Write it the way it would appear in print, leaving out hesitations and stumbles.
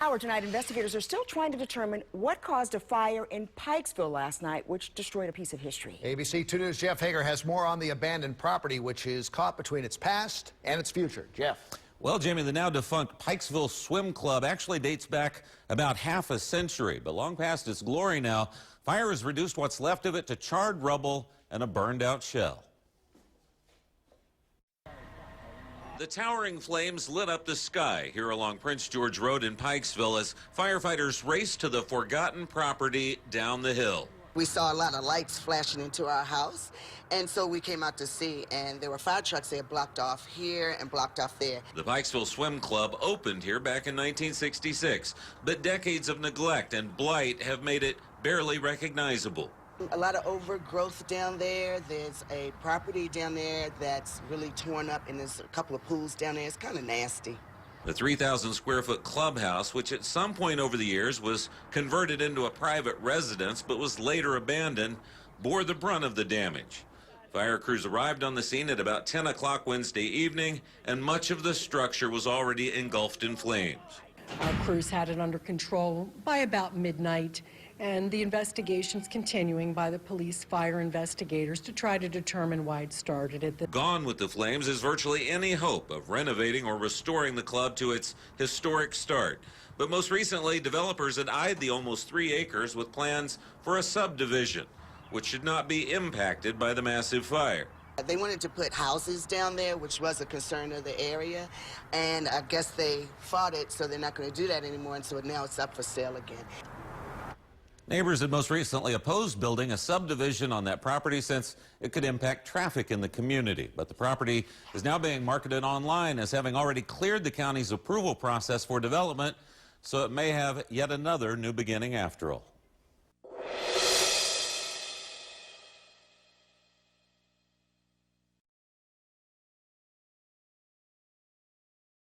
Tonight, investigators are still trying to determine what caused a fire in Pikesville last night, which destroyed a piece of history. ABC 2 News' Jeff Hager has more on the abandoned property, which is caught between its past and its future. Jeff. Well, Jamie, the now defunct Pikesville Swim Club actually dates back about half a century, but long past its glory now, fire has reduced what's left of it to charred rubble and a burned out shell. The towering flames lit up the sky here along Prince George Road in Pikesville as firefighters raced to the forgotten property down the hill. We saw a lot of lights flashing into our house, and so we came out to see, and there were fire trucks there blocked off here and blocked off there. The Pikesville Swim Club opened here back in 1966, but decades of neglect and blight have made it barely recognizable. A lot of overgrowth down there. There's a property down there that's really torn up, and there's a couple of pools down there. It's kind of nasty. The 3,000 square foot clubhouse, which at some point over the years was converted into a private residence but was later abandoned, bore the brunt of the damage. Fire crews arrived on the scene at about 10 o'clock Wednesday evening, and much of the structure was already engulfed in flames. Our crews had it under control by about midnight, and the investigation's continuing by the police fire investigators to try to determine why it started. Gone with the flames is virtually any hope of renovating or restoring the club to its historic start. But most recently, developers had eyed the almost 3 acres with plans for a subdivision, which should not be impacted by the massive fire. They wanted to put houses down there, which was a concern of the area, and I guess they fought it, so they're not going to do that anymore, and so now it's up for sale again. Neighbors had most recently opposed building a subdivision on that property since it could impact traffic in the community. But the property is now being marketed online as having already cleared the county's approval process for development, so it may have yet another new beginning after all.